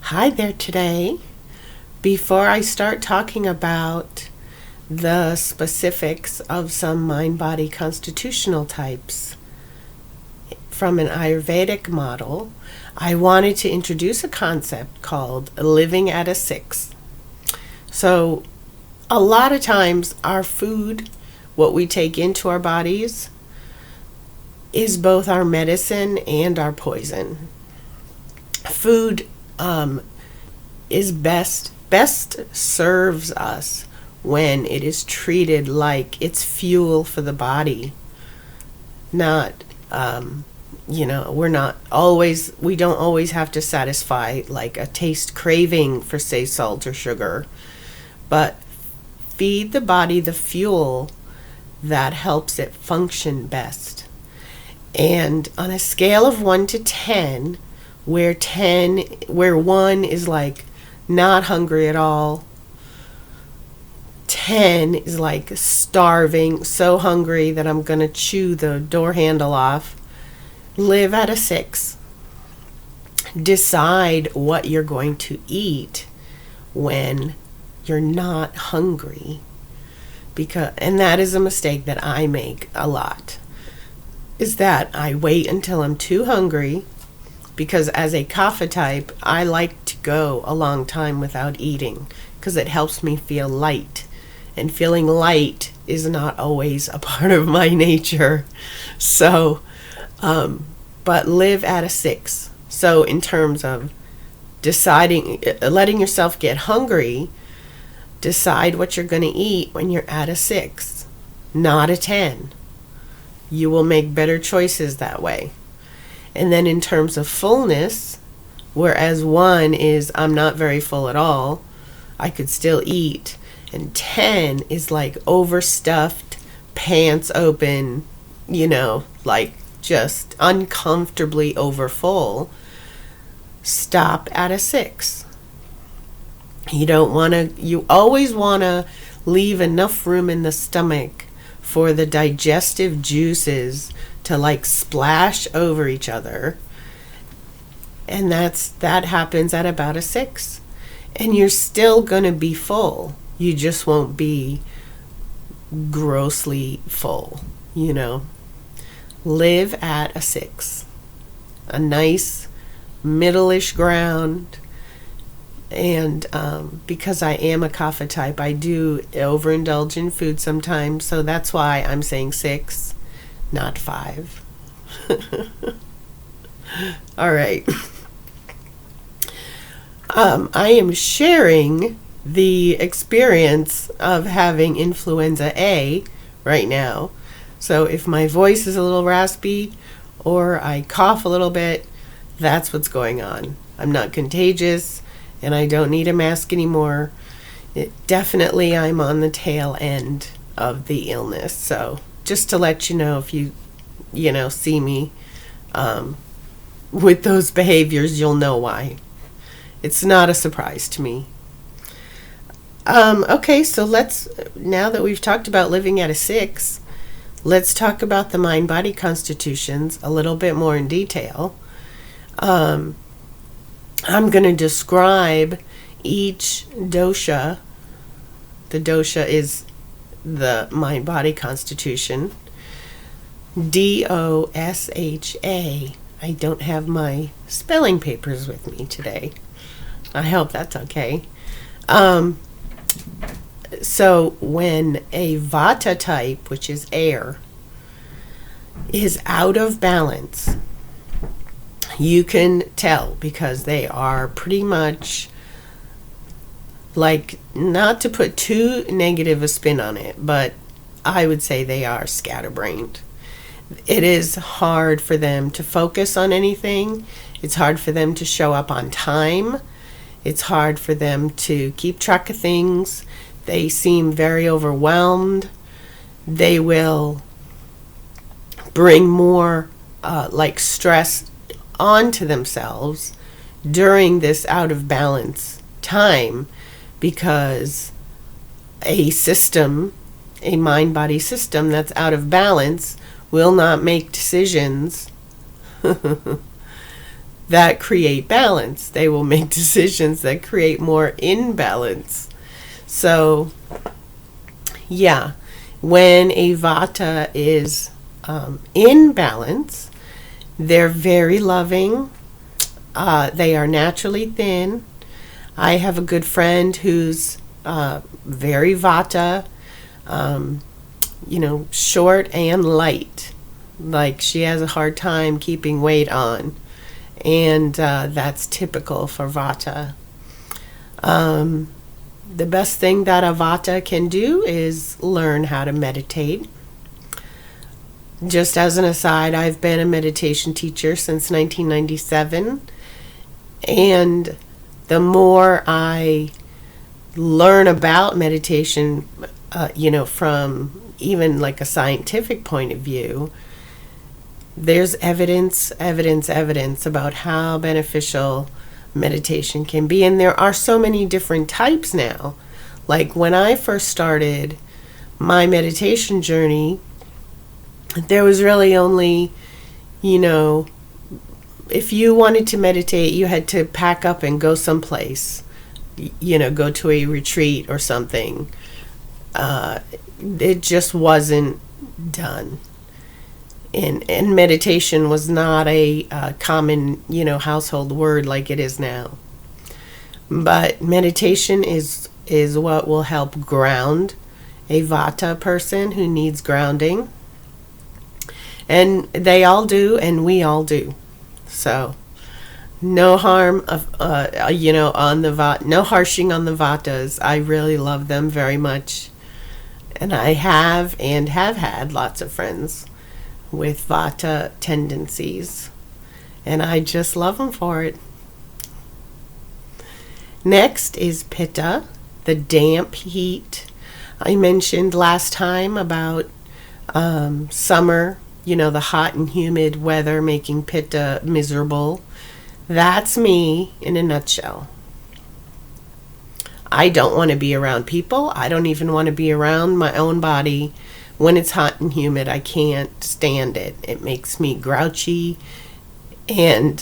Hi there today. Before I start talking about the specifics of some mind body constitutional types from an Ayurvedic model, I wanted to introduce a concept called living at a six. So, a lot of times, our food, what we take into our bodies, is both our medicine and our poison. Food is best serves us when it is treated like it's fuel for the body. Not we don't always have to satisfy like a taste craving for, say, salt or sugar, but feed the body the fuel that helps it function best. And on a scale of 1 to 10, where 1 is like not hungry at all, 10 is like starving, so hungry that I'm gonna chew the door handle off, live at a 6. Decide what you're going to eat when you're not hungry, and that is a mistake that I make a lot, is that I wait until I'm too hungry, because as a kapha type, I like to go a long time without eating because it helps me feel light. And feeling light is not always a part of my nature. So, but live at a 6. So in terms of deciding, letting yourself get hungry, decide what you're going to eat when you're at a 6, not a 10. You will make better choices that way. And then in terms of fullness, whereas 1 is I'm not very full at all, I could still eat, and 10 is like overstuffed, pants open, like just uncomfortably overfull, stop at a 6. You always want to leave enough room in the stomach for the digestive juices to like splash over each other, and that happens at about a 6, and you're still gonna be full. You just won't be grossly full. Live at a 6, a nice middle-ish ground. And because I am a kapha type, I do overindulge in food sometimes, so that's why I'm saying 6, not 5. All right. I am sharing the experience of having influenza A right now. So if my voice is a little raspy or I cough a little bit, that's what's going on. I'm not contagious and I don't need a mask anymore. Definitely I'm on the tail end of the illness. So just to let you know, if you see me with those behaviors, you'll know why. It's not a surprise to me. Okay, so now that we've talked about living at a 6, let's talk about the mind-body constitutions a little bit more in detail. I'm going to describe each dosha. The dosha is the mind-body constitution. DOSHA. I don't have my spelling papers with me today. I hope that's okay. So when a vata type, which is air, is out of balance, you can tell because they are pretty much, like, not to put too negative a spin on it, but I would say they are scatterbrained. It is hard for them to focus on anything. It's hard for them to show up on time. It's hard for them to keep track of things. They seem very overwhelmed. They will bring more stress onto themselves during this out of balance time, because a mind-body system that's out of balance will not make decisions that create balance. They will make decisions that create more imbalance. So, yeah, when a vata is in balance, they're very loving. They are naturally thin. I have a good friend who's very vata, short and light. Like, she has a hard time keeping weight on. And that's typical for vata. The best thing that a vata can do is learn how to meditate. Just as an aside, I've been a meditation teacher since 1997. And the more I learn about meditation, from even like a scientific point of view, there's evidence about how beneficial meditation can be. And there are so many different types now. Like, when I first started my meditation journey, there was really only, if you wanted to meditate, you had to pack up and go someplace, go to a retreat or something. It just wasn't done. And meditation was not a common, household word like it is now. But meditation is what will help ground a vata person who needs grounding. And they all do, and we all do. So, no harm on the vata, no harshing on the vatas. I really love them very much. And I have had lots of friends with vata tendencies, and I just love them for it. Next is pitta, the damp heat. I mentioned last time about summer, the hot and humid weather making pitta miserable. That's me in a nutshell. I don't want to be around people. I don't even want to be around my own body. When it's hot and humid, I can't stand it. It makes me grouchy, and,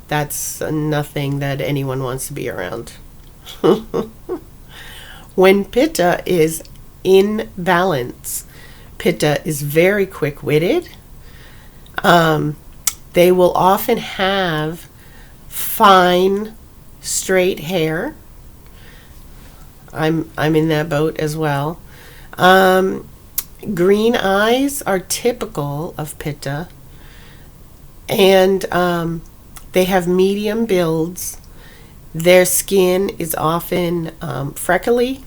that's nothing that anyone wants to be around. When pitta is in balance, pitta is very quick-witted. They will often have fine, straight hair. I'm in that boat as well. Green eyes are typical of pitta, and they have medium builds. Their skin is often freckly,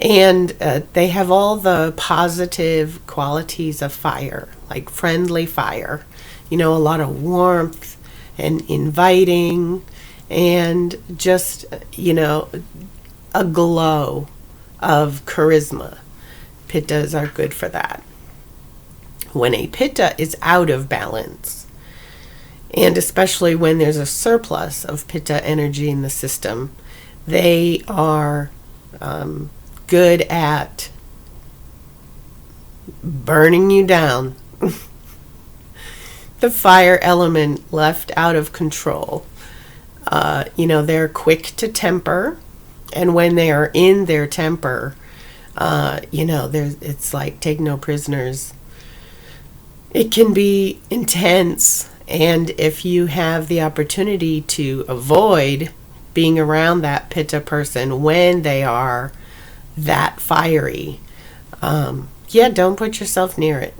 and they have all the positive qualities of fire, like friendly fire. A lot of warmth and inviting, and just, a glow of charisma. Pittas are good for that. When a pitta is out of balance, and especially when there's a surplus of pitta energy in the system, they are good at burning you down. The fire element left out of control. They're quick to temper, and when they are in their temper, it's like take no prisoners. It can be intense, and if you have the opportunity to avoid being around that pitta person when they are that fiery, don't put yourself near it.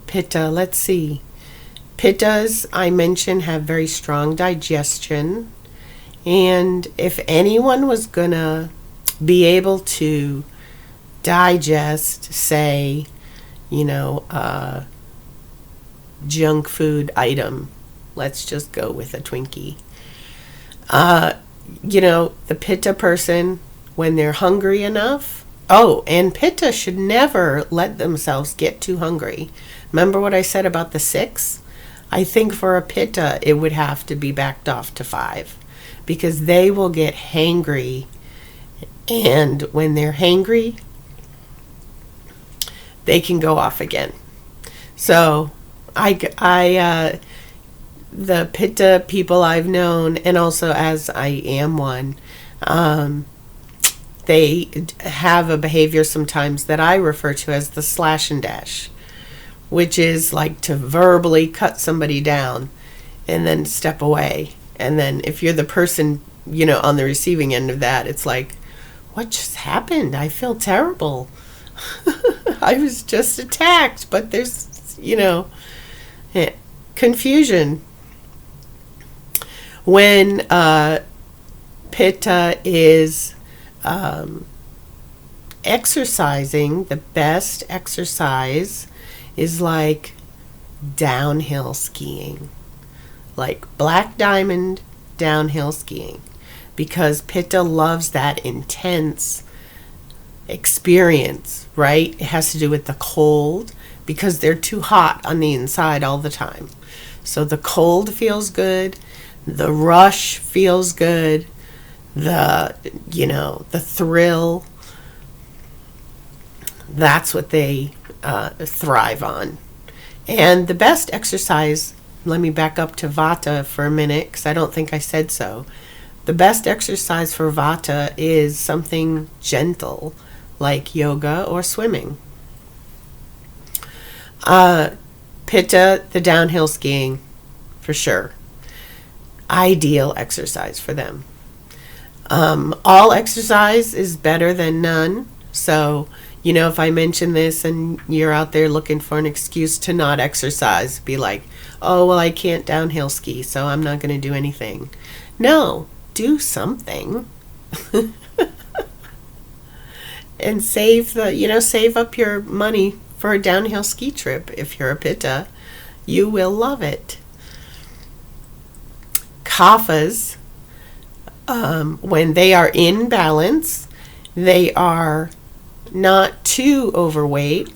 Pitta, let's see. Pittas, I mentioned, have very strong digestion. And if anyone was going to be able to digest, say, junk food item, let's just go with a Twinkie. The pitta person, when they're hungry enough, and pitta should never let themselves get too hungry. Remember what I said about the 6? I think for a pitta, it would have to be backed off to 5, because they will get hangry, and when they're hangry, they can go off again. So the Pitta people I've known, and also as I am one, they have a behavior sometimes that I refer to as the slash and dash, which is like to verbally cut somebody down and then step away. And then if you're the person, on the receiving end of that, it's like, what just happened? I feel terrible. I was just attacked, but there's, confusion. When Pitta is exercising, the best exercise is like downhill skiing, like black diamond downhill skiing, because Pitta loves that intense experience, right? It has to do with the cold, because they're too hot on the inside all the time. So the cold feels good, the rush feels good, the thrill, that's what they thrive on. And the best exercise, let me back up to Vata for a minute, because I don't think I said so. The best exercise for Vata is something gentle, like yoga or swimming. Pitta, the downhill skiing, for sure. Ideal exercise for them. All exercise is better than none. So, if I mention this and you're out there looking for an excuse to not exercise, be like, oh, well, I can't downhill ski, so I'm not going to do anything. No, do something. And save up your money for a downhill ski trip. If you're a Pitta, you will love it. Kaphas, when they are in balance, they are not too overweight,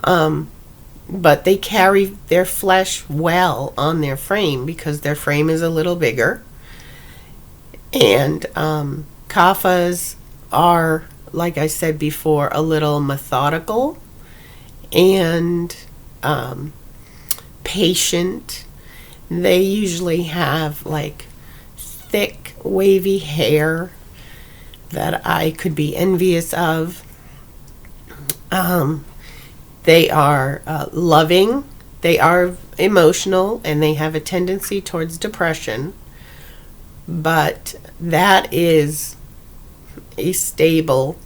but they carry their flesh well on their frame because their frame is a little bigger. And Kaphas are, like I said before, a little methodical and patient. They usually have like thick, wavy hair that I could be envious of. They are loving, they are emotional, and they have a tendency towards depression. But that is a stable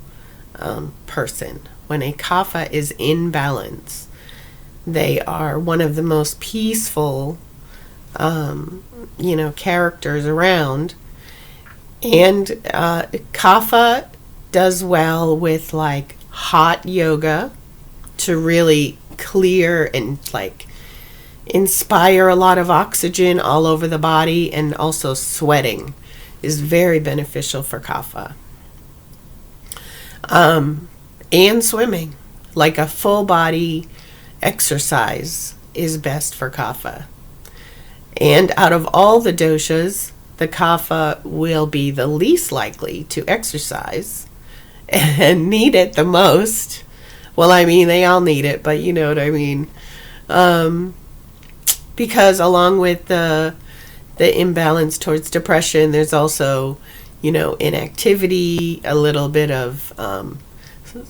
person. When a Kapha is in balance, they are one of the most peaceful characters around. And Kapha does well with like hot yoga to really clear and like inspire a lot of oxygen all over the body, and also sweating is very beneficial for Kapha. And swimming, like a full body exercise, is best for Kapha. And out of all the doshas, the Kapha will be the least likely to exercise and need it the most. Well, I mean, they all need it, but you know what I mean. Because along with the imbalance towards depression, there's also, inactivity, a little bit of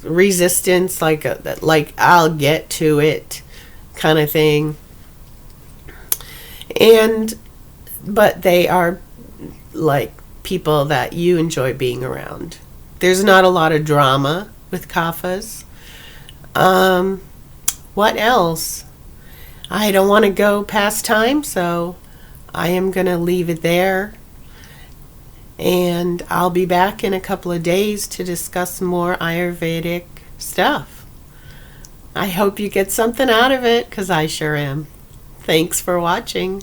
resistance, like I'll get to it kind of thing. But they are like people that you enjoy being around. There's not a lot of drama with Kaphas. What else? I don't want to go past time, so I am going to leave it there. And I'll be back in a couple of days to discuss more Ayurvedic stuff. I hope you get something out of it, because I sure am. Thanks for watching.